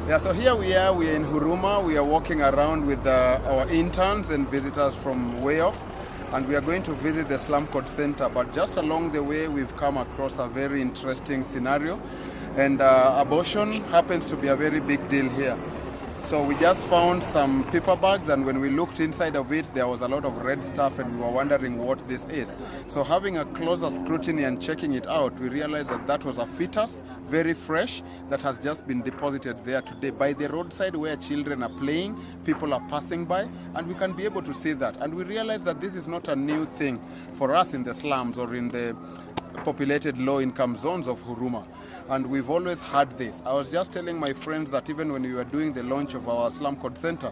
Yeah, so here we are in Huruma. We are walking around with our interns and visitors from way off, and we are going to visit the Slum Code Center. But just along the way, we've come across a very interesting scenario, and abortion happens to be a very big deal here. So we just found some paper bags, and when we looked inside of it, there was a lot of red stuff, and we were wondering what this is. So having a closer scrutiny and checking it out, we realized that that was a fetus, very fresh, that has just been deposited there today by the roadside where children are playing, people are passing by, and we can be able to see that. And we realized that this is not a new thing for us in the slums or in the populated low-income zones of Huruma, and we've always had this. I was just telling my friends that even when we were doing the launch of our Slum Code Center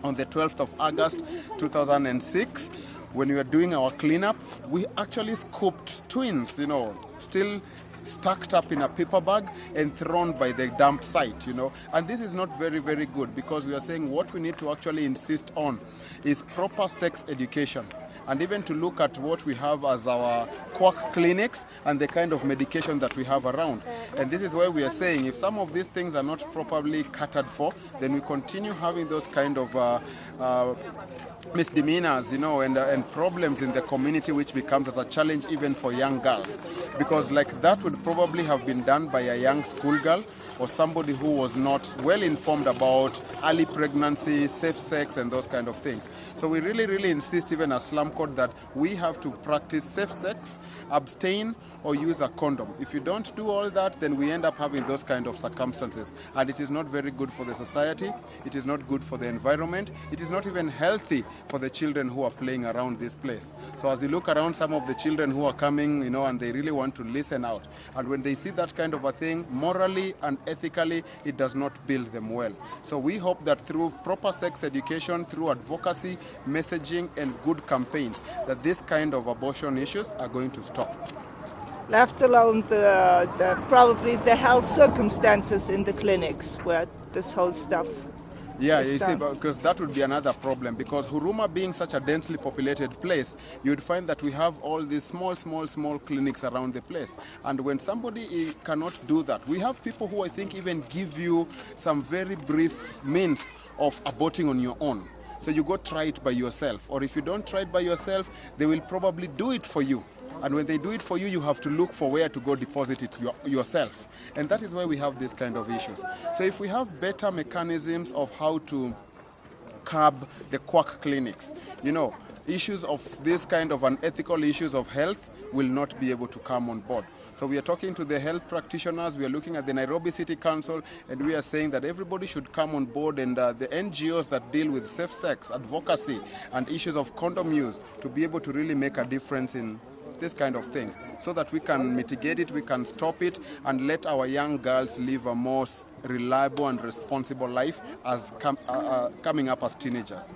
on the 12th of August 2006, when we were doing our cleanup, we actually scooped twins, still stacked up in a paper bag and thrown by the dump site, and this is not very, very good, because we are saying what we need to actually insist on is proper sex education, and even to look at what we have as our quack clinics and the kind of medication that we have around. And this is why we are saying if some of these things are not properly catered for, then we continue having those kind of misdemeanors, and problems in the community, which becomes as a challenge even for young girls, because like that would probably have been done by a young schoolgirl or somebody who was not well informed about early pregnancy, safe sex, and those kind of things. So we really, really insist, even as Slum Code, that we have to practice safe sex, abstain, or use a condom. If you don't do all that, then we end up having those kind of circumstances, and it is not very good for the society. It is not good for the environment. It is not even healthy for the children who are playing around this place. So as you look around, some of the children who are coming, and they really want to listen out, and when they see that kind of a thing, morally and ethically, it does not build them well. So we hope that through proper sex education, through advocacy, messaging, and good campaigns, that this kind of abortion issues are going to stop. Left alone probably the health circumstances in the clinics where this whole stuff. Yeah, you see, because that would be another problem, because Huruma being such a densely populated place, you'd find that we have all these small clinics around the place. And when somebody cannot do that, we have people who I think even give you some very brief means of aborting on your own. So you go try it by yourself, or if you don't try it by yourself, they will probably do it for you. And when they do it for you, you have to look for where to go deposit it yourself. And that is why we have these kind of issues. So if we have better mechanisms of how to curb the quack clinics, issues of this kind of unethical issues of health will not be able to come on board. So we are talking to the health practitioners, we are looking at the Nairobi City Council, and we are saying that everybody should come on board, and the NGOs that deal with safe sex, advocacy, and issues of condom use, to be able to really make a difference in this kind of things, so that we can mitigate it, we can stop it, and let our young girls live a more reliable and responsible life as coming up as teenagers.